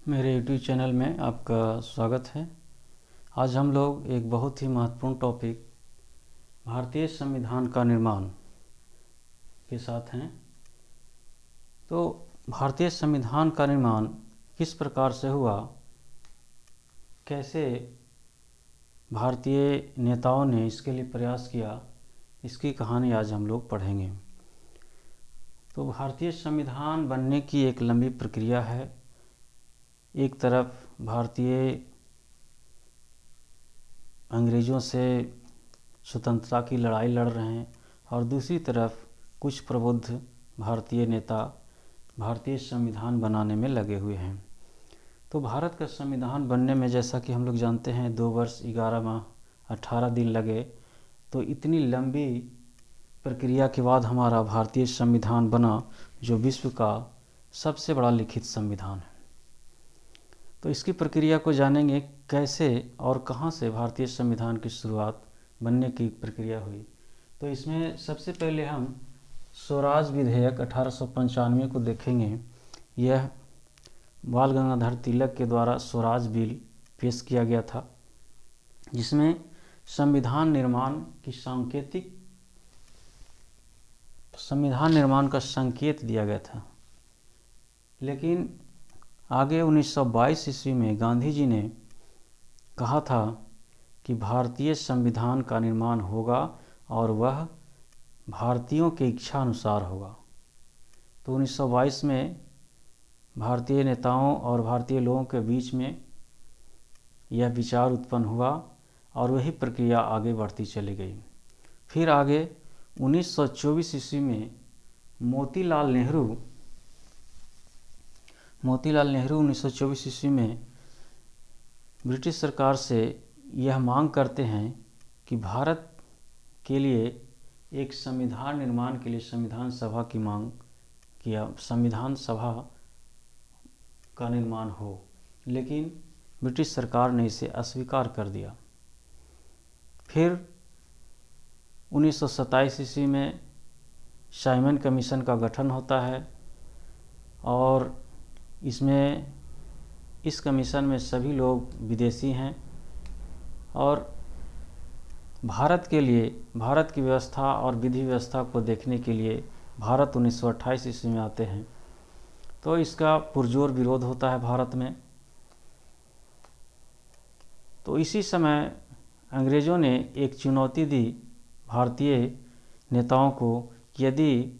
मेरे YouTube channel में आपका स्वागत है। आज हम लोग एक बहुत ही महत्वपूर्ण टॉपिक भारतीय संविधान का निर्माण के साथ हैं। तो भारतीय संविधान का निर्माण किस प्रकार से हुआ, कैसे भारतीय नेताओं ने इसके लिए प्रयास किया, इसकी कहानी आज हम लोग पढ़ेंगे। तो भारतीय संविधान बनने की एक लंबी प्रक्रिया है। एक तरफ भारतीय अंग्रेज़ों से स्वतंत्रता की लड़ाई लड़ रहे हैं और दूसरी तरफ कुछ प्रबुद्ध भारतीय नेता भारतीय संविधान बनाने में लगे हुए हैं। तो भारत का संविधान बनने में, जैसा कि हम लोग जानते हैं, 2 वर्ष 11 माह 18 दिन लगे। तो इतनी लंबी प्रक्रिया के बाद हमारा भारतीय संविधान बना, जो विश्व का सबसे बड़ा लिखित संविधान है। तो इसकी प्रक्रिया को जानेंगे, कैसे और कहाँ से भारतीय संविधान की शुरुआत बनने की प्रक्रिया हुई। तो इसमें सबसे पहले हम स्वराज विधेयक 1895 को देखेंगे। यह बाल गंगाधर तिलक के द्वारा स्वराज बिल पेश किया गया था, जिसमें संविधान निर्माण का संकेत दिया गया था। लेकिन आगे 1922 ईस्वी में गांधी जी ने कहा था कि भारतीय संविधान का निर्माण होगा और वह भारतीयों की इच्छा अनुसार होगा। तो 1922 में भारतीय नेताओं और भारतीय लोगों के बीच में यह विचार उत्पन्न हुआ और वही प्रक्रिया आगे बढ़ती चली गई। फिर आगे 1924 ईस्वी में मोतीलाल नेहरू 1924 ईस्वी में ब्रिटिश सरकार से यह मांग करते हैं कि भारत के लिए एक संविधान निर्माण के लिए संविधान सभा की मांग किया, संविधान सभा का निर्माण हो। लेकिन ब्रिटिश सरकार ने इसे अस्वीकार कर दिया। फिर 1927 ईस्वी में साइमन कमीशन का गठन होता है और इस कमीशन में सभी लोग विदेशी हैं और भारत के लिए, भारत की व्यवस्था और विधि व्यवस्था को देखने के लिए भारत 1928 ईस्वी में आते हैं। तो इसका पुरजोर विरोध होता है भारत में। तो इसी समय अंग्रेज़ों ने एक चुनौती दी भारतीय नेताओं को, यदि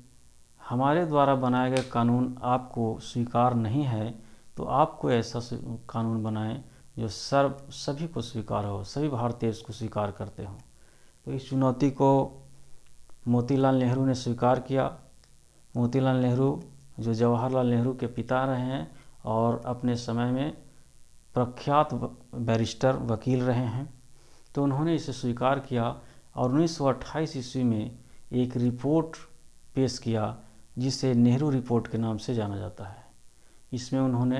हमारे द्वारा बनाए गए कानून आपको स्वीकार नहीं है तो आपको ऐसा कानून बनाएं जो सभी को स्वीकार हो, सभी भारतीय इसको स्वीकार करते हों। तो इस चुनौती को मोतीलाल नेहरू ने स्वीकार किया। मोतीलाल नेहरू जो जवाहरलाल नेहरू के पिता रहे हैं और अपने समय में प्रख्यात बैरिस्टर वकील रहे हैं, तो उन्होंने इसे स्वीकार किया और 1928 ईस्वी में एक रिपोर्ट पेश किया, जिसे नेहरू रिपोर्ट के नाम से जाना जाता है। इसमें उन्होंने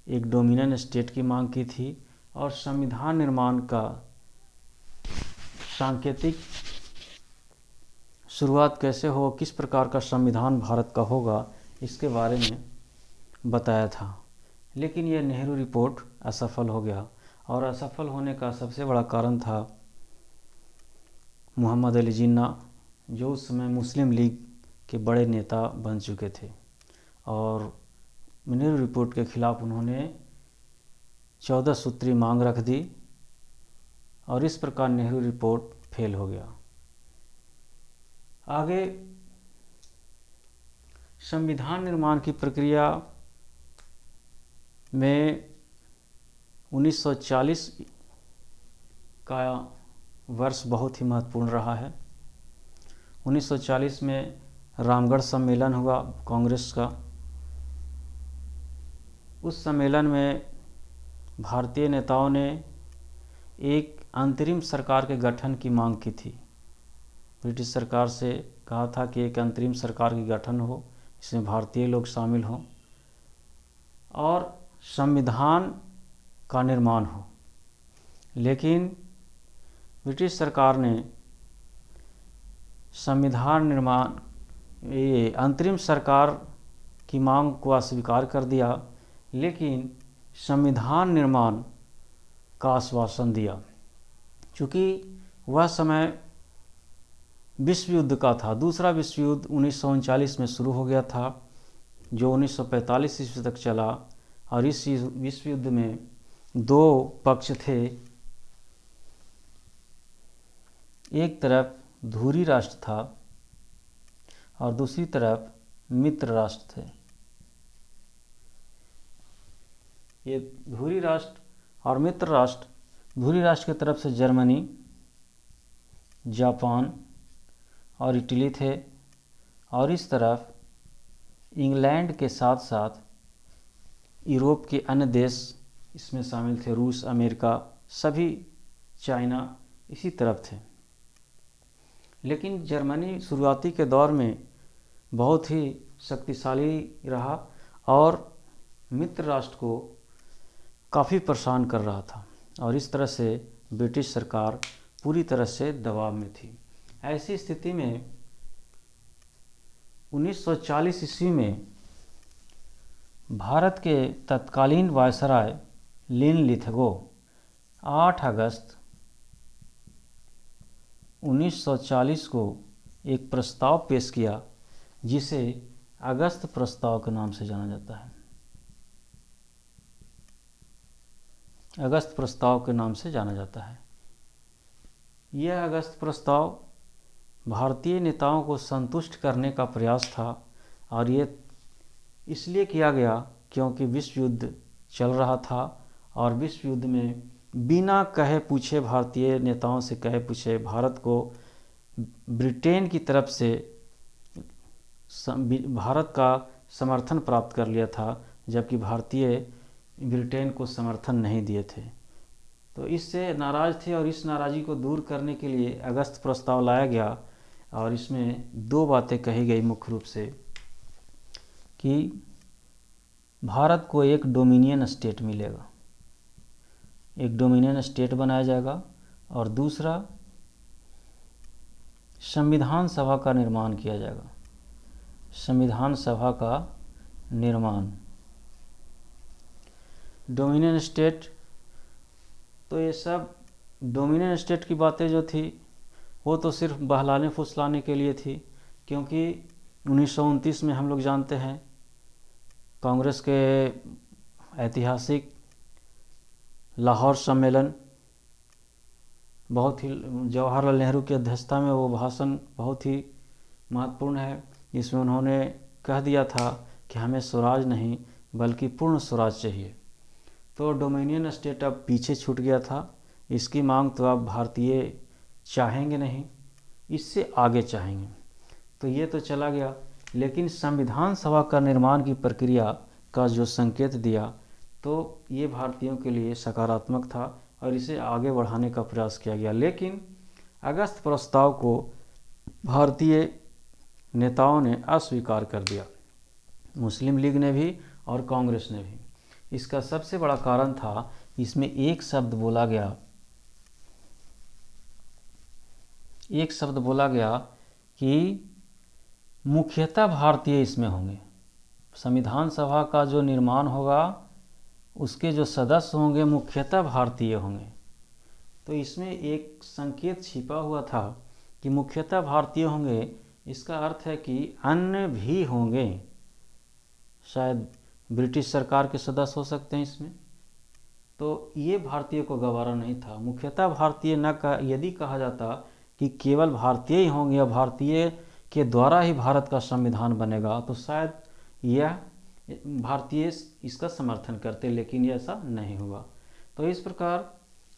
एक डोमिनियन स्टेट की मांग की थी और संविधान निर्माण का सांकेतिक शुरुआत कैसे हो, किस प्रकार का संविधान भारत का होगा, इसके बारे में बताया था। लेकिन यह नेहरू रिपोर्ट असफल हो गया और असफल होने का सबसे बड़ा कारण था मोहम्मद अली जिन्ना, जो उस समय मुस्लिम लीग के बड़े नेता बन चुके थे और नेहरू रिपोर्ट के खिलाफ उन्होंने 14 सूत्री मांग रख दी और इस प्रकार नेहरू रिपोर्ट फेल हो गया। आगे संविधान निर्माण की प्रक्रिया में 1940 का वर्ष बहुत ही महत्वपूर्ण रहा है। 1940 में रामगढ़ सम्मेलन हुआ कांग्रेस का। उस सम्मेलन में भारतीय नेताओं ने एक अंतरिम सरकार के गठन की मांग की थी। ब्रिटिश सरकार से कहा था कि एक अंतरिम सरकार की गठन हो, इसमें भारतीय लोग शामिल हों और संविधान का निर्माण हो। लेकिन ब्रिटिश सरकार ने अंतरिम सरकार की मांग को अस्वीकार कर दिया, लेकिन संविधान निर्माण का आश्वासन दिया। चूँकि वह समय विश्व युद्ध का था, दूसरा विश्व युद्ध 1939 में शुरू हो गया था, जो 1945 ईस्वी तक चला। और इस विश्व युद्ध में दो पक्ष थे, एक तरफ धुरी राष्ट्र था और दूसरी तरफ मित्र राष्ट्र थे। ये धुरी राष्ट्र और मित्र राष्ट्र, धुरी राष्ट्र की तरफ से जर्मनी, जापान और इटली थे, और इस तरफ इंग्लैंड के साथ साथ यूरोप के अन्य देश इसमें शामिल थे, रूस, अमेरिका, सभी, चाइना इसी तरफ थे। लेकिन जर्मनी शुरुआती के दौर में बहुत ही शक्तिशाली रहा और मित्र राष्ट्र को काफ़ी परेशान कर रहा था, और इस तरह से ब्रिटिश सरकार पूरी तरह से दबाव में थी। ऐसी स्थिति में 1940 ईस्वी में भारत के तत्कालीन वायसराय लिनलिथगो 8 अगस्त 1940 को एक प्रस्ताव पेश किया, जिसे अगस्त प्रस्ताव के नाम से जाना जाता है। अगस्त प्रस्ताव के नाम से जाना जाता है। यह अगस्त प्रस्ताव भारतीय नेताओं को संतुष्ट करने का प्रयास था, और ये इसलिए किया गया क्योंकि विश्व युद्ध चल रहा था, और विश्व युद्ध में बिना कहे पूछे, भारतीय नेताओं से कहे पूछे, भारत को ब्रिटेन की तरफ से भारत का समर्थन प्राप्त कर लिया था, जबकि भारतीय ब्रिटेन को समर्थन नहीं दिए थे। तो इससे नाराज़ थे, और इस नाराज़गी को दूर करने के लिए अगस्त प्रस्ताव लाया गया, और इसमें दो बातें कही गई मुख्य रूप से, कि भारत को एक डोमिनियन स्टेट मिलेगा, एक डोमिनियन स्टेट बनाया जाएगा, और दूसरा संविधान सभा का निर्माण किया जाएगा, संविधान सभा का निर्माण। डोमिनियन स्टेट, तो ये सब डोमिनियन स्टेट की बातें जो थी वो तो सिर्फ बहलाने फुसलाने के लिए थी, क्योंकि 1929 में हम लोग जानते हैं कांग्रेस के ऐतिहासिक लाहौर सम्मेलन, बहुत ही जवाहरलाल नेहरू की अध्यक्षता में वो भाषण बहुत ही महत्वपूर्ण है। इसमें उन्होंने कह दिया था कि हमें स्वराज नहीं बल्कि पूर्ण स्वराज चाहिए। तो डोमिनियन स्टेट अब पीछे छूट गया था, इसकी मांग तो अब भारतीय चाहेंगे नहीं, इससे आगे चाहेंगे। तो ये तो चला गया, लेकिन संविधान सभा का निर्माण की प्रक्रिया का जो संकेत दिया, तो ये भारतीयों के लिए सकारात्मक था, और इसे आगे बढ़ाने का प्रयास किया गया। लेकिन अगस्त प्रस्ताव को भारतीय नेताओं ने अस्वीकार कर दिया, मुस्लिम लीग ने भी और कांग्रेस ने भी। इसका सबसे बड़ा कारण था, इसमें एक शब्द बोला गया कि मुख्यतः भारतीय इसमें होंगे। संविधान सभा का जो निर्माण होगा उसके जो सदस्य होंगे मुख्यतः भारतीय होंगे। तो इसमें एक संकेत छिपा हुआ था कि मुख्यतः भारतीय होंगे, इसका अर्थ है कि अन्य भी होंगे, शायद ब्रिटिश सरकार के सदस्य हो सकते हैं इसमें। तो ये भारतीय को गवारा नहीं था। मुख्यतः भारतीय यदि कहा जाता कि केवल भारतीय ही होंगे या भारतीय के द्वारा ही भारत का संविधान बनेगा, तो शायद यह भारतीय इसका समर्थन करते, लेकिन ये ऐसा नहीं हुआ। तो इस प्रकार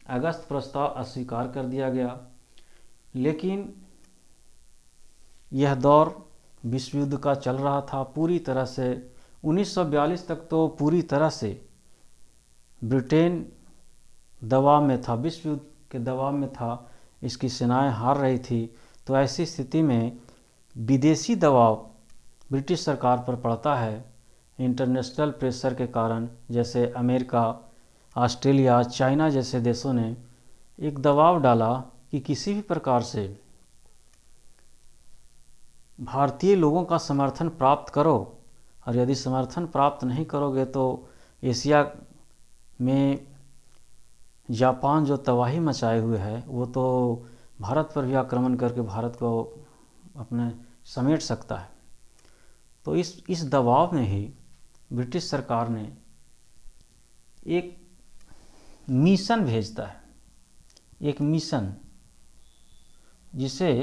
अगस्त प्रस्ताव अस्वीकार कर दिया गया। लेकिन यह दौर विश्व युद्ध का चल रहा था पूरी तरह से। 1942 तक तो पूरी तरह से ब्रिटेन दबाव में था, विश्व युद्ध के दबाव में था, इसकी सेनाएं हार रही थी। तो ऐसी स्थिति में विदेशी दबाव ब्रिटिश सरकार पर पड़ता है इंटरनेशनल प्रेशर के कारण। जैसे अमेरिका, ऑस्ट्रेलिया, चाइना जैसे देशों ने एक दबाव डाला कि किसी भी प्रकार से भारतीय लोगों का समर्थन प्राप्त करो, और यदि समर्थन प्राप्त नहीं करोगे तो एशिया में जापान जो तबाही मचाए हुए है, वो तो भारत पर भी आक्रमण करके भारत को अपने समेट सकता है। तो इस दबाव में ही ब्रिटिश सरकार ने एक मिशन भेजता है, एक मिशन जिसे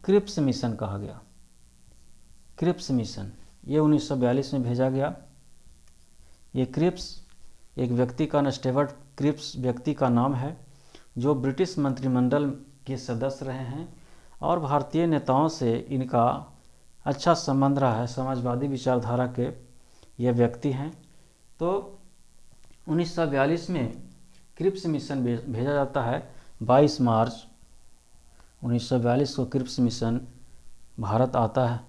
क्रिप्स मिशन कहा गया। क्रिप्स मिशन ये 1942 में भेजा गया। ये क्रिप्स एक व्यक्ति का, स्टीवर्ट क्रिप्स व्यक्ति का नाम है, जो ब्रिटिश मंत्रिमंडल के सदस्य रहे हैं और भारतीय नेताओं से इनका अच्छा संबंध रहा है। समाजवादी विचारधारा के ये व्यक्ति हैं। तो 1942 में क्रिप्स मिशन भेजा जाता है। 22 मार्च 1942 को क्रिप्स मिशन भारत आता है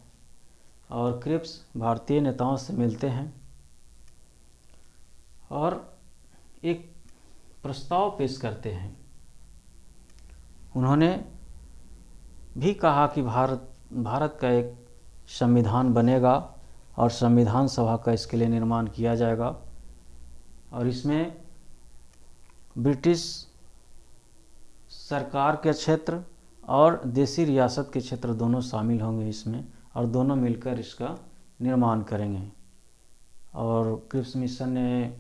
और क्रिप्स भारतीय नेताओं से मिलते हैं और एक प्रस्ताव पेश करते हैं। उन्होंने भी कहा कि भारत का एक संविधान बनेगा और संविधान सभा का इसके लिए निर्माण किया जाएगा और इसमें ब्रिटिश सरकार के क्षेत्र और देसी रियासत के क्षेत्र दोनों शामिल होंगे इसमें, और दोनों मिलकर इसका निर्माण करेंगे। और क्रिप्स मिशन ने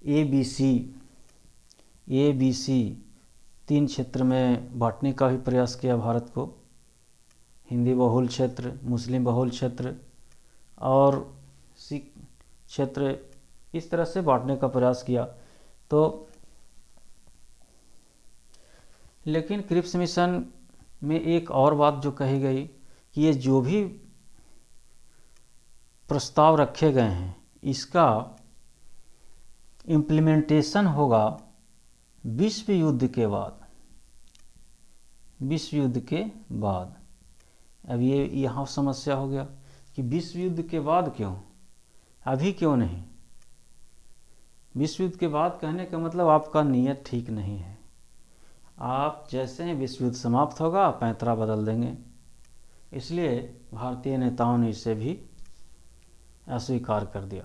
ABC 3 क्षेत्र में बांटने का भी प्रयास किया भारत को। हिंदी बहुल क्षेत्र, मुस्लिम बहुल क्षेत्र और सिख क्षेत्र, इस तरह से बांटने का प्रयास किया। तो लेकिन क्रिप्स मिशन में एक और बात जो कही गई कि ये जो भी प्रस्ताव रखे गए हैं इसका इम्प्लीमेंटेशन होगा विश्व युद्ध के बाद। विश्व युद्ध के बाद। अब ये यहाँ समस्या हो गया कि विश्व युद्ध के बाद क्यों, अभी क्यों नहीं। विश्व युद्ध के बाद कहने का मतलब आपका नीयत ठीक नहीं है। आप जैसे ही विश्व युद्ध समाप्त होगा पैंतरा बदल देंगे। इसलिए भारतीय नेताओं ने इसे भी अस्वीकार कर दिया।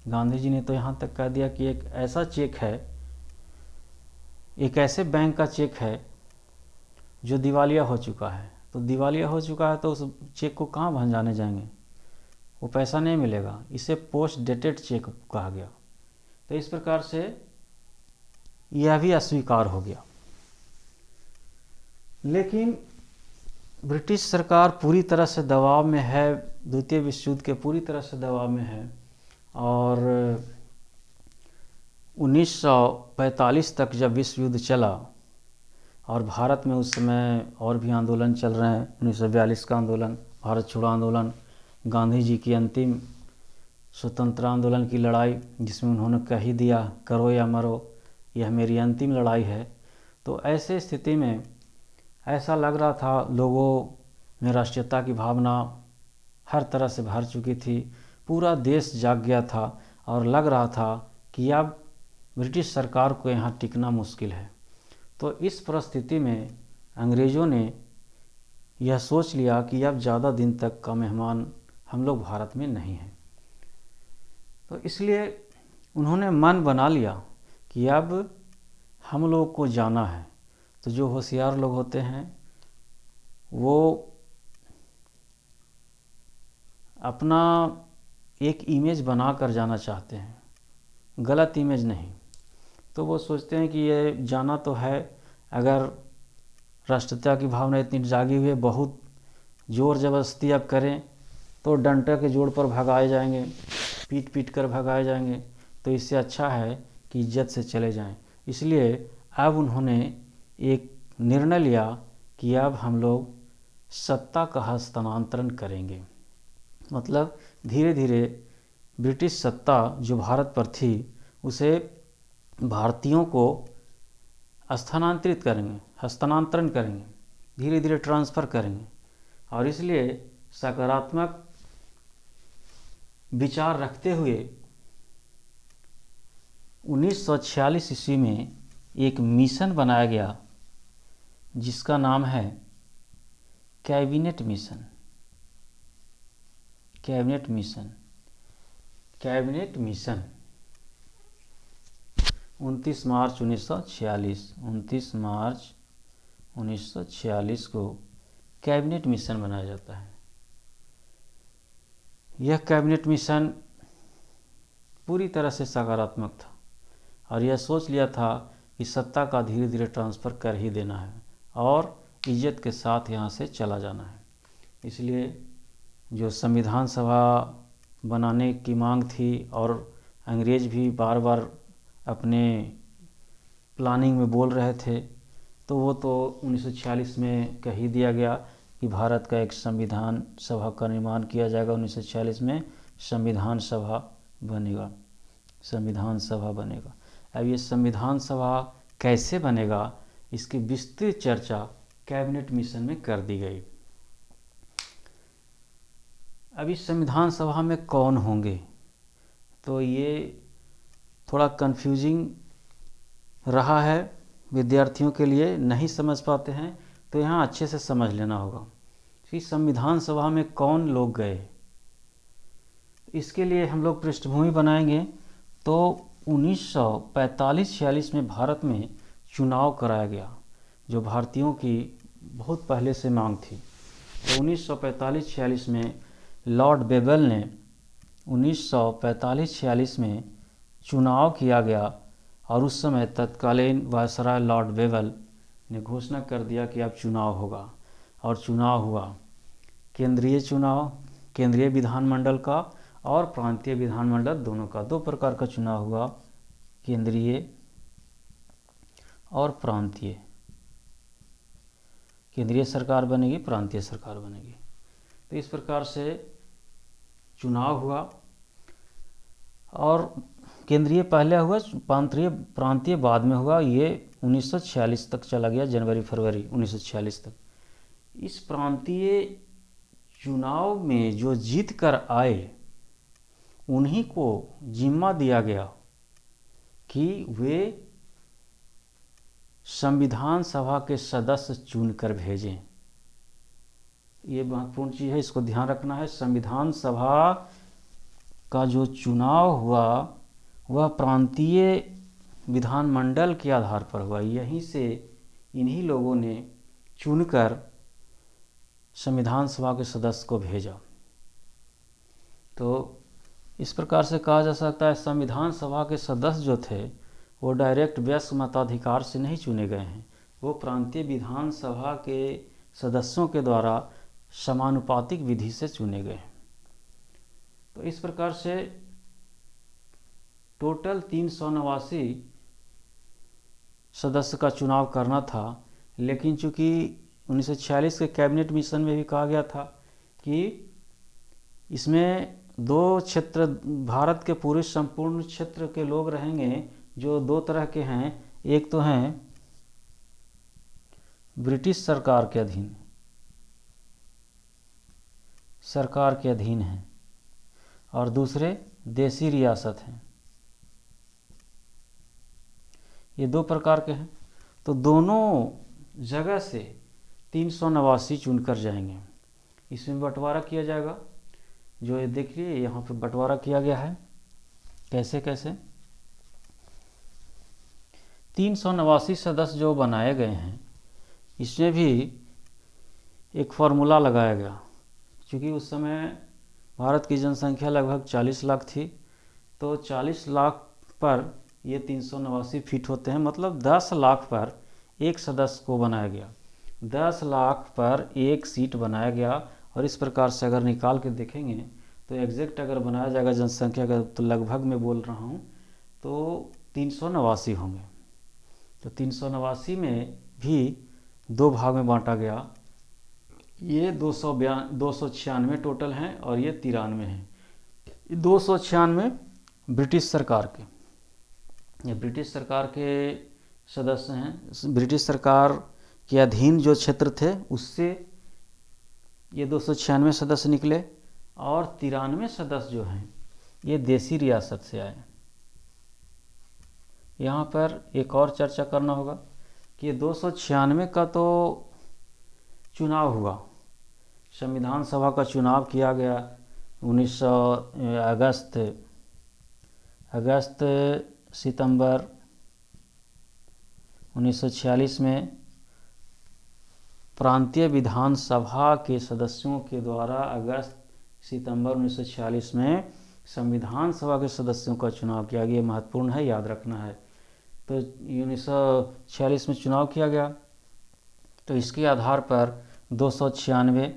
गांधी जी ने तो यहाँ तक कह दिया कि एक ऐसा चेक है, एक ऐसे बैंक का चेक है जो दिवालिया हो चुका है। तो दिवालिया हो चुका है तो उस चेक को कहाँ भंजाने जाएंगे, वो पैसा नहीं मिलेगा। इसे पोस्ट डेटेड चेक कहा गया। तो इस प्रकार से यह भी अस्वीकार हो गया। लेकिन ब्रिटिश सरकार पूरी तरह से दबाव में है, द्वितीय विश्व युद्ध के पूरी तरह से दबाव में है और 1945 तक जब विश्व युद्ध चला और भारत में उस समय और भी आंदोलन चल रहे हैं। 1942 का आंदोलन, भारत छोड़ो आंदोलन, गांधी जी की अंतिम स्वतंत्र आंदोलन की लड़ाई, जिसमें उन्होंने कह ही दिया करो या मरो, यह मेरी अंतिम लड़ाई है। तो ऐसे स्थिति में ऐसा लग रहा था लोगों में राष्ट्रीयता की भावना हर तरह से भर चुकी थी। पूरा देश जाग गया था और लग रहा था कि अब ब्रिटिश सरकार को यहाँ टिकना मुश्किल है। तो इस परिस्थिति में अंग्रेज़ों ने यह सोच लिया कि अब ज़्यादा दिन तक का मेहमान हम लोग भारत में नहीं हैं। तो इसलिए उन्होंने मन बना लिया कि अब हम लोग को जाना है। तो जो होशियार लोग होते हैं वो अपना एक इमेज बना कर जाना चाहते हैं, गलत इमेज नहीं। तो वो सोचते हैं कि ये जाना तो है, अगर राष्ट्रीयता की भावना इतनी जागी हुई है, बहुत ज़ोर ज़बरदस्ती अब करें तो डंडे के जोड़ पर भगाए जाएंगे, पीट पीट कर भगाए जाएंगे। तो इससे अच्छा है कि इज्जत से चले जाएं। इसलिए अब उन्होंने एक निर्णय लिया कि अब हम लोग सत्ता का हस्तांतरण करेंगे। मतलब धीरे धीरे ब्रिटिश सत्ता जो भारत पर थी उसे भारतीयों को हस्तांतरण करेंगे, धीरे धीरे ट्रांसफ़र करेंगे। और इसलिए सकारात्मक विचार रखते हुए 1946 ईस्वी में एक मिशन बनाया गया जिसका नाम है कैबिनेट मिशन। कैबिनेट मिशन 29 मार्च 1946, 29 मार्च 1946 को कैबिनेट मिशन बनाया जाता है। यह कैबिनेट मिशन पूरी तरह से सकारात्मक था और यह सोच लिया था कि सत्ता का धीरे धीरे ट्रांसफ़र कर ही देना है और इज्जत के साथ यहाँ से चला जाना है। इसलिए जो संविधान सभा बनाने की मांग थी और अंग्रेज भी बार बार अपने प्लानिंग में बोल रहे थे, तो वो तो 1946 में कह ही दिया गया कि भारत का एक संविधान सभा का निर्माण किया जाएगा। 1946 में संविधान सभा बनेगा, संविधान सभा बनेगा। अब ये संविधान सभा कैसे बनेगा, इसकी विस्तृत चर्चा कैबिनेट मिशन में कर दी गई। अब इस संविधान सभा में कौन होंगे, तो ये थोड़ा कंफ्यूजिंग रहा है विद्यार्थियों के लिए, नहीं समझ पाते हैं तो यहाँ अच्छे से समझ लेना होगा कि संविधान सभा में कौन लोग गए। इसके लिए हम लोग पृष्ठभूमि बनाएंगे। तो 1945-46 में भारत में चुनाव कराया गया, जो भारतीयों की बहुत पहले से मांग थी। तो 1945-46 में लॉर्ड बेवेल ने 1945-46 में चुनाव किया गया और उस समय तत्कालीन वायसराय लॉर्ड बेवेल ने घोषणा कर दिया कि अब चुनाव होगा, और चुनाव हुआ। केंद्रीय चुनाव, केंद्रीय विधानमंडल का और प्रांतीय विधानमंडल दोनों का, दो प्रकार का चुनाव हुआ, केंद्रीय और प्रांतीय। केंद्रीय सरकार बनेगी, प्रांतीय सरकार बनेगी। तो इस प्रकार से चुनाव हुआ और केंद्रीय पहले हुआ, प्रांतीय बाद में हुआ। ये 1946 तक चला गया, जनवरी फरवरी 1946 तक। इस प्रांतीय चुनाव में जो जीत कर आए उन्हीं को जिम्मा दिया गया कि वे संविधान सभा के सदस्य चुनकर भेजें। ये महत्वपूर्ण चीज़ है, इसको ध्यान रखना है। संविधान सभा का जो चुनाव हुआ वह प्रांतीय विधानमंडल के आधार पर हुआ। यहीं से इन्हीं लोगों ने चुनकर संविधान सभा के सदस्य को भेजा। तो इस प्रकार से कहा जा सकता है संविधान सभा के सदस्य जो थे वो डायरेक्ट वयस्क मताधिकार से नहीं चुने गए हैं, वो प्रांतीय विधान सभा के सदस्यों के द्वारा समानुपातिक विधि से चुने गए हैं। तो इस प्रकार से टोटल 389 सदस्य का चुनाव करना था, लेकिन चूंकि 1946 के कैबिनेट मिशन में भी कहा गया था कि इसमें दो क्षेत्र, भारत के पूरे संपूर्ण क्षेत्र के लोग रहेंगे, जो दो तरह के हैं। एक तो हैं ब्रिटिश सरकार के अधीन, सरकार के अधीन हैं, और दूसरे देसी रियासत हैं। ये दो प्रकार के हैं। तो दोनों जगह से 389 चुनकर जाएंगे। इसमें बंटवारा किया जाएगा, जो ये देखिए यहाँ पे बंटवारा किया गया है। कैसे कैसे 389 सदस्य जो बनाए गए हैं, इसमें भी एक फार्मूला लगाया गया। क्योंकि उस समय भारत की जनसंख्या लगभग 40 लाख थी, तो 40 लाख पर ये 389 फिट होते हैं, मतलब 10 लाख पर एक सदस्य को बनाया गया, 10 लाख पर एक सीट बनाया गया। और इस प्रकार से अगर निकाल के देखेंगे तो एग्जैक्ट अगर बनाया जाएगा जनसंख्या का, तो लगभग मैं बोल रहा हूँ तो 389 होंगे। तो 389 में भी दो भाग में बांटा गया। ये 296 टोटल हैं और ये 93 हैं। 296 ब्रिटिश सरकार के, ये ब्रिटिश सरकार के सदस्य हैं। ब्रिटिश सरकार के अधीन जो क्षेत्र थे उससे ये 296 सदस्य निकले, और 93 सदस्य जो हैं ये देसी रियासत से आए। यहाँ पर एक और चर्चा करना होगा कि 296 का तो चुनाव हुआ, संविधान सभा का चुनाव किया गया 1900 अगस्त सितंबर 1946 में प्रांतीय विधानसभा के सदस्यों के द्वारा अगस्त सितंबर 1946 में संविधान सभा के सदस्यों का चुनाव किया गया। महत्वपूर्ण है, याद रखना है। तो 1946 में चुनाव किया गया, तो इसके आधार पर 296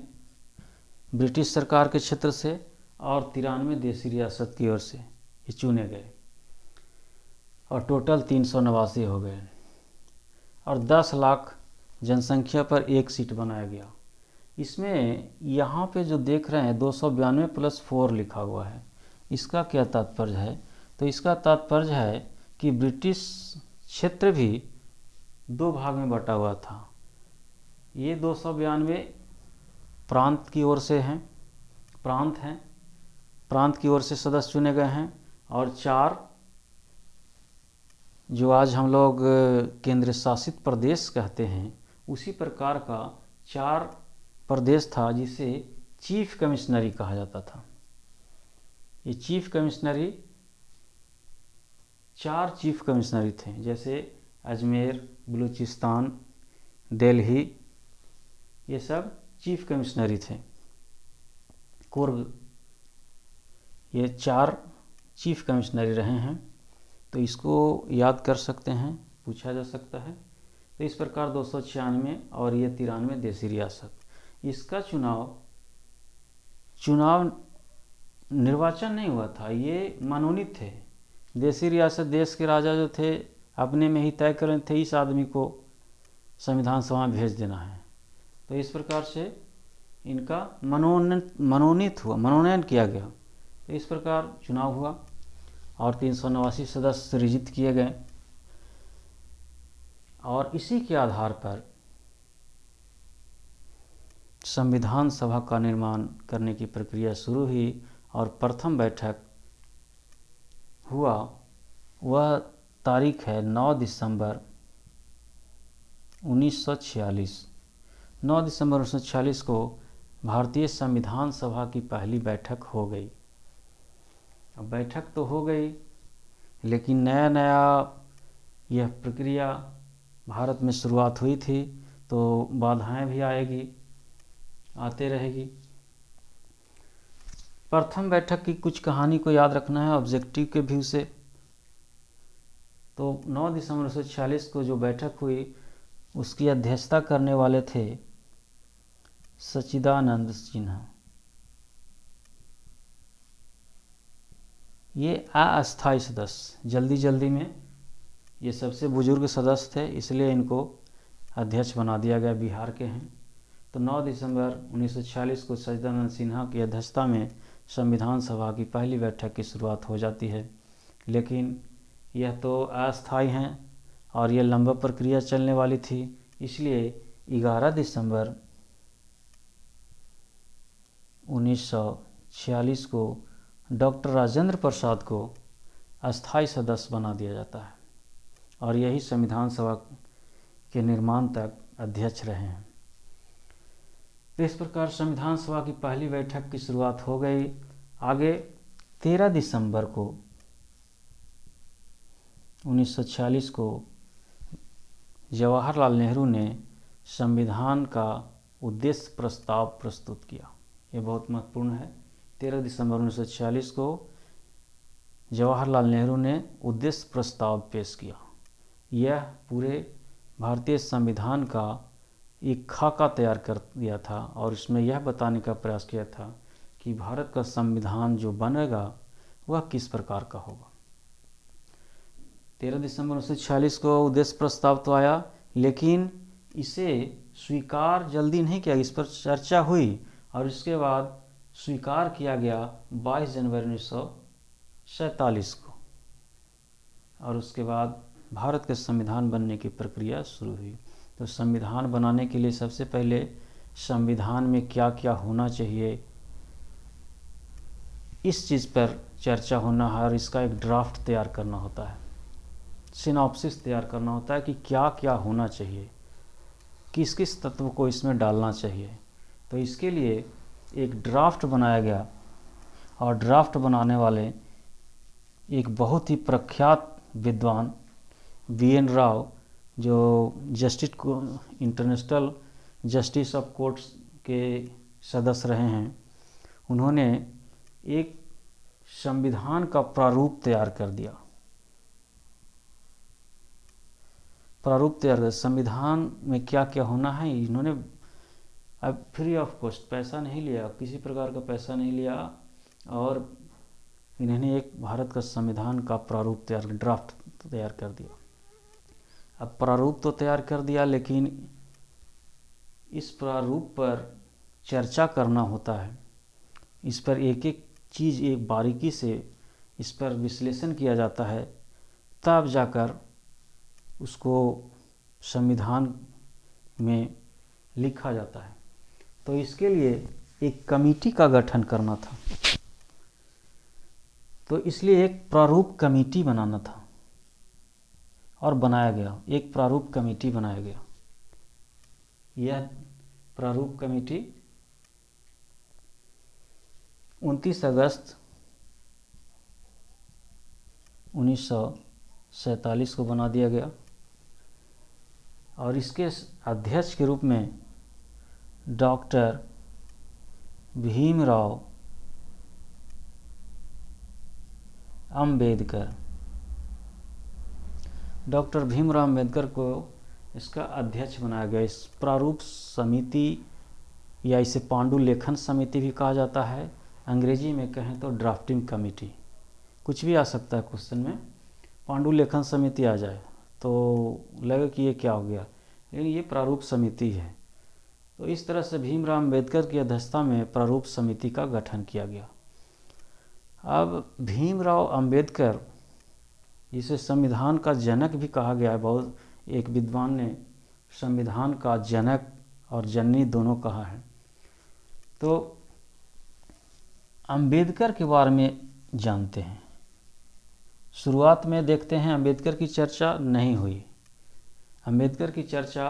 ब्रिटिश सरकार के क्षेत्र से और 93 देसी रियासत की ओर से ये चुने गए और टोटल 389 हो गए और 10 लाख जनसंख्या पर एक सीट बनाया गया। इसमें यहाँ पे जो देख रहे हैं 292 + 4 लिखा हुआ है, इसका क्या तात्पर्य है? तो इसका तात्पर्य है कि ब्रिटिश क्षेत्र भी 2 भाग में बटा हुआ था। ये 292 प्रांत की ओर से हैं, प्रांत की ओर से सदस्य चुने गए हैं और 4 जो आज हम लोग केंद्र शासित प्रदेश कहते हैं, उसी प्रकार का 4 प्रदेश था जिसे चीफ कमिश्नरी कहा जाता था। ये चीफ कमिश्नरी 4 चीफ कमिश्नरी थे, जैसे अजमेर, बलूचिस्तान, दिल्ली, ये सब चीफ कमिश्नरी थे। कुर्ग, ये 4 चीफ कमिश्नरी रहे हैं। तो इसको याद कर सकते हैं, पूछा जा सकता है। तो इस प्रकार 296 और ये 93 देसी रियासत। इसका चुनाव निर्वाचन नहीं हुआ था, ये मनोनीत थे। देसी रियासत देश के राजा जो थे अपने में ही तय कर रहे थे इस आदमी को संविधान सभा में भेज देना है। तो इस प्रकार से इनका मनोनयन किया गया। तो इस प्रकार चुनाव हुआ और 389 सदस्य सृजित किए गए और इसी के आधार पर संविधान सभा का निर्माण करने की प्रक्रिया शुरू हुई और प्रथम बैठक हुआ, वह तारीख है 9 दिसंबर 1946। 9 दिसंबर 1946 को भारतीय संविधान सभा की पहली बैठक हो गई। अब बैठक तो हो गई, लेकिन नया यह प्रक्रिया भारत में शुरुआत हुई थी, तो बाधाएं भी आते रहेगी। प्रथम बैठक की कुछ कहानी को याद रखना है ऑब्जेक्टिव के व्यू से। तो 9 दिसंबर 1946 को जो बैठक हुई उसकी अध्यक्षता करने वाले थे सच्चिदानंद सिन्हा। ये अस्थायी सदस्य, जल्दी में ये सबसे बुजुर्ग सदस्य थे, इसलिए इनको अध्यक्ष बना दिया गया, बिहार के हैं। तो 9 दिसंबर 1946 को सच्चिदानंद सिन्हा की अध्यक्षता में संविधान सभा की पहली बैठक की शुरुआत हो जाती है। लेकिन यह तो अस्थायी हैं और यह लंबा प्रक्रिया चलने वाली थी, इसलिए 11 दिसंबर 1946 को डॉक्टर राजेंद्र प्रसाद को अस्थायी सदस्य बना दिया जाता है और यही संविधान सभा के निर्माण तक अध्यक्ष रहे हैं। तो इस प्रकार संविधान सभा की पहली बैठक की शुरुआत हो गई। आगे 13 दिसंबर को 1946 को जवाहरलाल नेहरू ने संविधान का उद्देश्य प्रस्ताव प्रस्तुत किया। ये बहुत महत्वपूर्ण है। 13 दिसंबर 1946 को जवाहरलाल नेहरू ने उद्देश्य प्रस्ताव पेश किया। यह पूरे भारतीय संविधान का एक खाका तैयार कर दिया था और इसमें यह बताने का प्रयास किया था कि भारत का संविधान जो बनेगा वह किस प्रकार का होगा। 13 दिसंबर 1946 को उद्देश्य प्रस्ताव तो आया, लेकिन इसे स्वीकार जल्दी नहीं किया। इस पर चर्चा हुई और इसके बाद स्वीकार किया गया 22 जनवरी 1947 को और उसके बाद भारत के संविधान बनने की प्रक्रिया शुरू हुई। तो संविधान बनाने के लिए सबसे पहले संविधान में क्या क्या होना चाहिए, इस चीज़ पर चर्चा होना है और इसका एक ड्राफ्ट तैयार करना होता है, सिनॉप्सिस तैयार करना होता है कि क्या क्या होना चाहिए, किस किस तत्व को इसमें डालना चाहिए। तो इसके लिए एक ड्राफ्ट बनाया गया और ड्राफ्ट बनाने वाले एक बहुत ही प्रख्यात विद्वान BN राव जो जस्टिस को इंटरनेशनल जस्टिस ऑफ कोर्ट्स के सदस्य रहे हैं, उन्होंने एक संविधान का प्रारूप तैयार कर दिया। संविधान में क्या क्या होना है, इन्होंने अब फ्री ऑफ कॉस्ट, पैसा नहीं लिया, किसी प्रकार का पैसा नहीं लिया, और इन्होंने एक भारत का संविधान का प्रारूप ड्राफ्ट तैयार कर दिया। अब प्रारूप तो तैयार कर दिया, लेकिन इस प्रारूप पर चर्चा करना होता है, इस पर एक एक चीज़ एक बारीकी से इस पर विश्लेषण किया जाता है, तब जाकर उसको संविधान में लिखा जाता है। तो इसके लिए एक कमेटी का गठन करना था, तो इसलिए एक प्रारूप कमेटी बनाना था और बनाया गया। एक प्रारूप कमेटी बनाया गया। यह प्रारूप कमेटी 29 अगस्त 1947 को बना दिया गया, और इसके अध्यक्ष के रूप में डॉक्टर भीमराव अंबेडकर, डॉक्टर भीमराव अंबेडकर को इसका अध्यक्ष बनाया गया। इस प्रारूप समिति या इसे पांडुलेखन समिति भी कहा जाता है, अंग्रेजी में कहें तो ड्राफ्टिंग कमेटी, कुछ भी आ सकता है क्वेश्चन में। पांडुलेखन समिति आ जाए तो लगे कि ये क्या हो गया, लेकिन ये प्रारूप समिति है। तो इस तरह से भीमराव अंबेडकर की अध्यक्षता में प्रारूप समिति का गठन किया गया। अब भीमराव अंबेडकर, जिसे संविधान का जनक भी कहा गया है, बहुत एक विद्वान ने संविधान का जनक और जननी दोनों कहा है। तो अंबेडकर के बारे में जानते हैं। शुरुआत में देखते हैं अंबेडकर की चर्चा नहीं हुई। अंबेडकर की चर्चा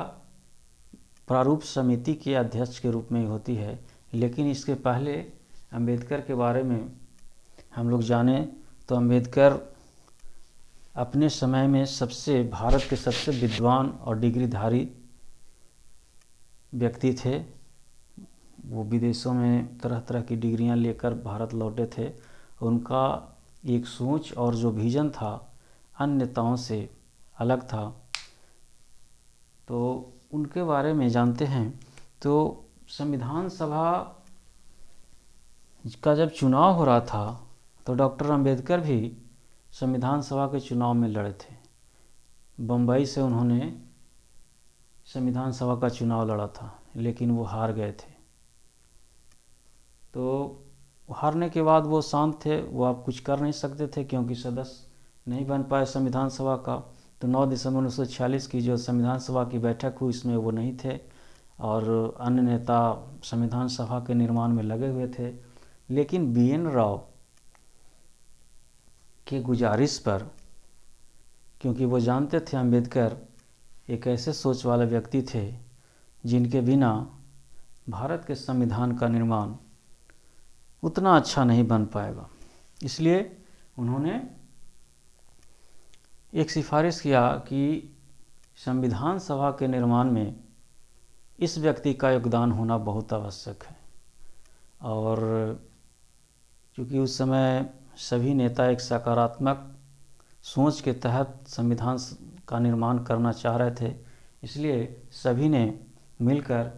प्रारूप समिति के अध्यक्ष के रूप में ही होती है, लेकिन इसके पहले अंबेडकर के बारे में हम लोग जाने तो अंबेडकर अपने समय में भारत के सबसे विद्वान और डिग्रीधारी व्यक्ति थे। वो विदेशों में तरह तरह की डिग्रियां लेकर भारत लौटे थे। उनका एक सोच और जो विजन था अन्य नेताओं से अलग था। तो उनके बारे में जानते हैं। तो संविधान सभा का जब चुनाव हो रहा था तो डॉक्टर अंबेडकर भी संविधान सभा के चुनाव में लड़े थे। बम्बई से उन्होंने संविधान सभा का चुनाव लड़ा था, लेकिन वो हार गए थे। तो हारने के बाद वो शांत थे, वो अब कुछ कर नहीं सकते थे क्योंकि सदस्य नहीं बन पाए संविधान सभा का। तो 9 दिसंबर 1946 की जो संविधान सभा की बैठक हुई, इसमें वो नहीं थे, और अन्य नेता संविधान सभा के निर्माण में लगे हुए थे। लेकिन BN राव की गुजारिश पर, क्योंकि वो जानते थे अंबेडकर एक ऐसे सोच वाले व्यक्ति थे जिनके बिना भारत के संविधान का निर्माण उतना अच्छा नहीं बन पाएगा, इसलिए उन्होंने एक सिफारिश किया कि संविधान सभा के निर्माण में इस व्यक्ति का योगदान होना बहुत आवश्यक है। और क्योंकि उस समय सभी नेता एक सकारात्मक सोच के तहत संविधान का निर्माण करना चाह रहे थे, इसलिए सभी ने मिलकर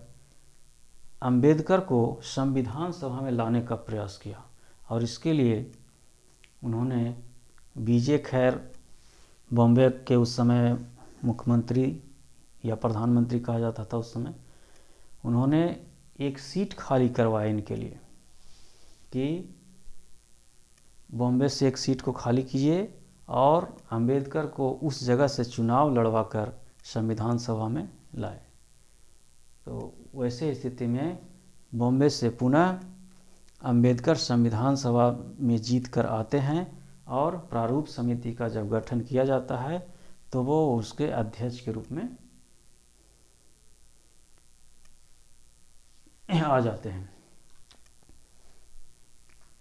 अंबेडकर को संविधान सभा में लाने का प्रयास किया। और इसके लिए उन्होंने BJ खैर, बॉम्बे के उस समय मुख्यमंत्री या प्रधानमंत्री कहा जाता था उस समय, उन्होंने एक सीट खाली करवाई इनके लिए कि बॉम्बे से एक सीट को खाली कीजिए और अंबेडकर को उस जगह से चुनाव लड़वाकर संविधान सभा में लाए। तो वैसे स्थिति में बॉम्बे से पुनः अंबेडकर संविधान सभा में जीत कर आते हैं, और प्रारूप समिति का जब गठन किया जाता है तो वो उसके अध्यक्ष के रूप में आ जाते हैं।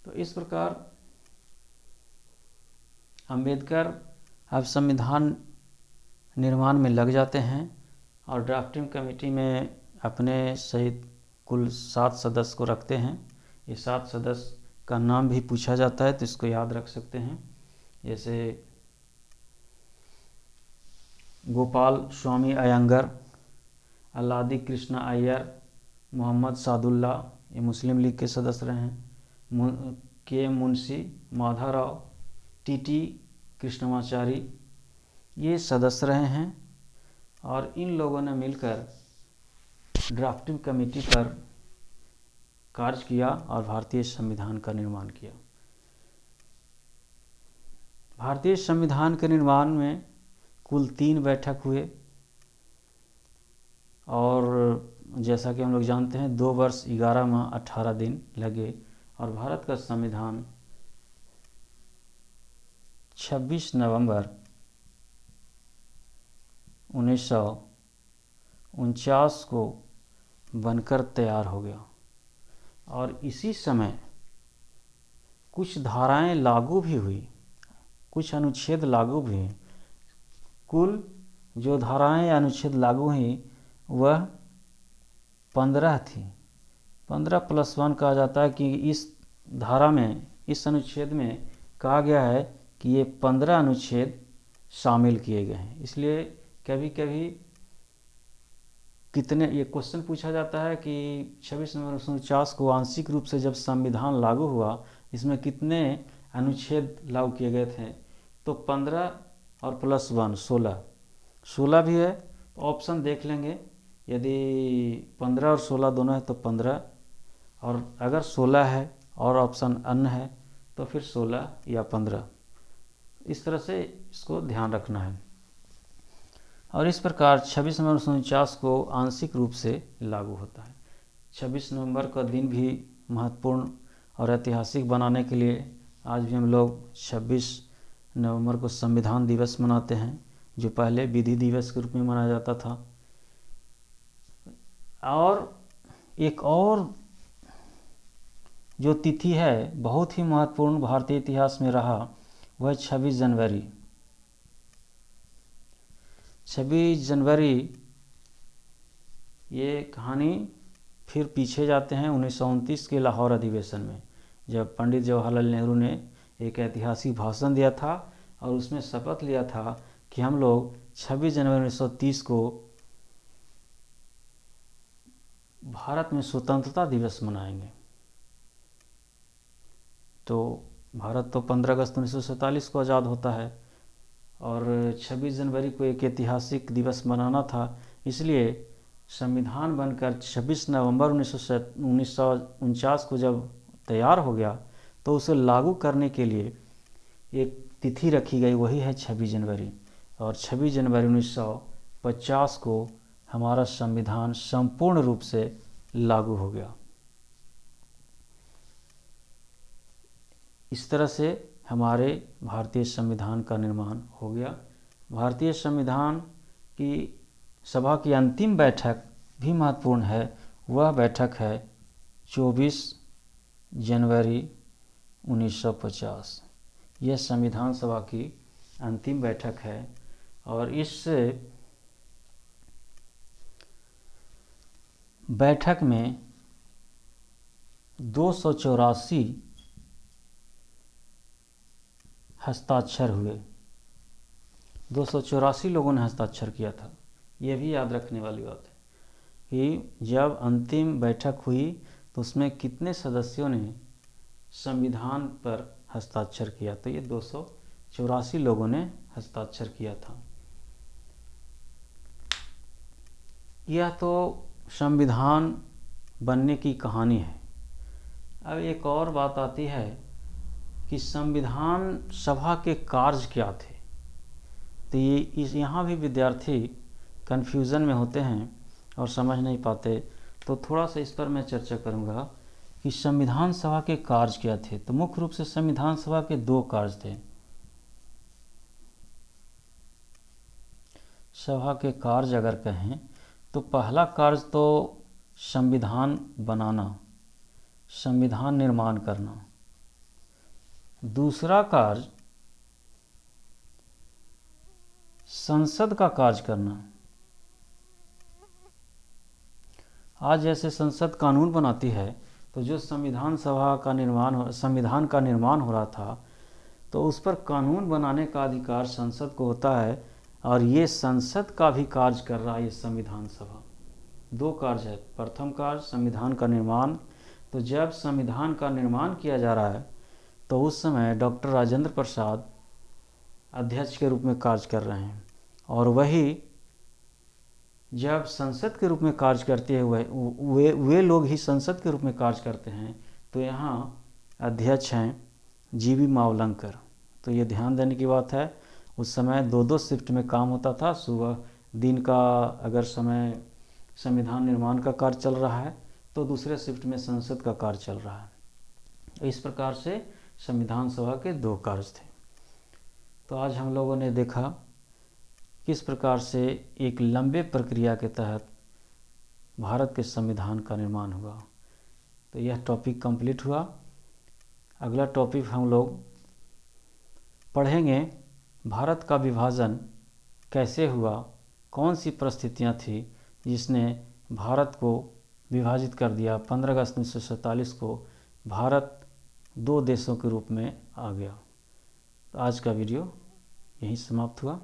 तो इस प्रकार अंबेडकर अब संविधान निर्माण में लग जाते हैं और ड्राफ्टिंग कमेटी में अपने सहित कुल 7 सदस्य को रखते हैं। ये 7 सदस्य का नाम भी पूछा जाता है तो इसको याद रख सकते हैं, जैसे गोपाल स्वामी अयंगर, अल्लादी कृष्णा अय्यर, मोहम्मद सादुल्ला, ये मुस्लिम लीग के सदस्य रहे हैं, के मुंशी माधवराव, टी कृष्णमाचारी, ये सदस्य रहे हैं। और इन लोगों ने मिलकर ड्राफ्टिंग कमेटी पर कार्य किया और भारतीय संविधान का निर्माण किया। भारतीय संविधान के निर्माण में कुल 3 बैठक हुए और जैसा कि हम लोग जानते हैं 2 वर्ष 11 माह 18 दिन लगे और भारत का संविधान 26 नवंबर 1949 को बनकर तैयार हो गया। और इसी समय कुछ धाराएं लागू भी हुई, कुछ अनुच्छेद लागू भी हुए। कुल जो धाराएं अनुच्छेद लागू हुई वह 15 थी। 15+1 कहा जाता है कि इस धारा में, इस अनुच्छेद में कहा गया है कि ये 15 अनुच्छेद शामिल किए गए हैं। इसलिए कभी कभी कितने, ये क्वेश्चन पूछा जाता है कि 26 नवंबर 1949 को आंशिक रूप से जब संविधान लागू हुआ इसमें कितने अनुच्छेद लागू किए गए थे, तो 15 और +1 16 भी है। ऑप्शन देख लेंगे, यदि 15 और 16 दोनों है तो 15, और अगर 16 है और ऑप्शन अन्य है तो फिर 16 या 15। इस तरह से इसको ध्यान रखना है। और इस प्रकार 26 नवंबर 1949 को आंशिक रूप से लागू होता है। 26 नवंबर का दिन भी महत्वपूर्ण और ऐतिहासिक बनाने के लिए आज भी हम लोग 26 नवंबर को संविधान दिवस मनाते हैं, जो पहले विधि दिवस के रूप में मनाया जाता था। और एक और जो तिथि है बहुत ही महत्वपूर्ण भारतीय इतिहास में रहा, वह 26 जनवरी। 26 जनवरी, ये कहानी फिर पीछे जाते हैं 1929 के लाहौर अधिवेशन में, जब पंडित जवाहरलाल नेहरू ने एक ऐतिहासिक भाषण दिया था और उसमें शपथ लिया था कि हम लोग 26 जनवरी 1930 को भारत में स्वतंत्रता दिवस मनाएंगे। तो भारत तो 15 अगस्त 1947 को आज़ाद होता है और 26 जनवरी को एक ऐतिहासिक दिवस मनाना था, इसलिए संविधान बनकर 26 नवंबर 1949 को जब तैयार हो गया तो उसे लागू करने के लिए एक तिथि रखी गई, वही है 26 जनवरी। और 26 जनवरी 1950 को हमारा संविधान संपूर्ण रूप से लागू हो गया। इस तरह से हमारे भारतीय संविधान का निर्माण हो गया। भारतीय संविधान की सभा की अंतिम बैठक भी महत्वपूर्ण है। वह बैठक है 24 जनवरी 1950। यह संविधान सभा की अंतिम बैठक है और इस बैठक में 284 हस्ताक्षर हुए। 284 लोगों ने हस्ताक्षर किया था। यह भी याद रखने वाली बात है कि जब अंतिम बैठक हुई तो उसमें कितने सदस्यों ने संविधान पर हस्ताक्षर किया, तो ये 284 लोगों ने हस्ताक्षर किया था। यह तो संविधान बनने की कहानी है। अब एक और बात आती है कि संविधान सभा के कार्य क्या थे। तो यहाँ भी विद्यार्थी कन्फ्यूज़न में होते हैं और समझ नहीं पाते, तो थोड़ा सा इस पर मैं चर्चा करूँगा कि संविधान सभा के कार्य क्या थे। तो मुख्य रूप से संविधान सभा के 2 कार्य थे। सभा के कार्य अगर कहें तो पहला कार्य तो संविधान बनाना, संविधान निर्माण करना। दूसरा कार्य संसद का कार्य करना। आज जैसे संसद कानून बनाती है, तो जो संविधान का निर्माण हो रहा था, तो उस पर कानून बनाने का अधिकार संसद को होता है, और ये संसद का भी कार्य कर रहा है ये संविधान सभा। दो कार्य है। प्रथम कार्य संविधान का निर्माण। तो जब संविधान का निर्माण किया जा रहा है, तो उस समय डॉक्टर राजेंद्र प्रसाद अध्यक्ष के रूप में कार्य कर रहे हैं, और वही जब संसद के रूप में कार्य करते हुए वे लोग ही संसद के रूप में कार्य करते हैं, तो यहाँ अध्यक्ष हैं जीवी मावलंकर। तो ये ध्यान देने की बात है। उस समय दो दो शिफ्ट में काम होता था। सुबह दिन का अगर समय संविधान निर्माण का कार्य चल रहा है, तो दूसरे शिफ्ट में संसद का कार्य चल रहा है। तो इस प्रकार से संविधान सभा के दो कार्य थे। तो आज हम लोगों ने देखा किस प्रकार से एक लंबे प्रक्रिया के तहत भारत के संविधान का निर्माण हुआ। तो यह टॉपिक कंप्लीट हुआ। अगला टॉपिक हम लोग पढ़ेंगे, भारत का विभाजन कैसे हुआ, कौन सी परिस्थितियां थी जिसने भारत को विभाजित कर दिया। 15 अगस्त 1947 को भारत दो देशों के रूप में आ गया। तो आज का वीडियो यहीं समाप्त हुआ।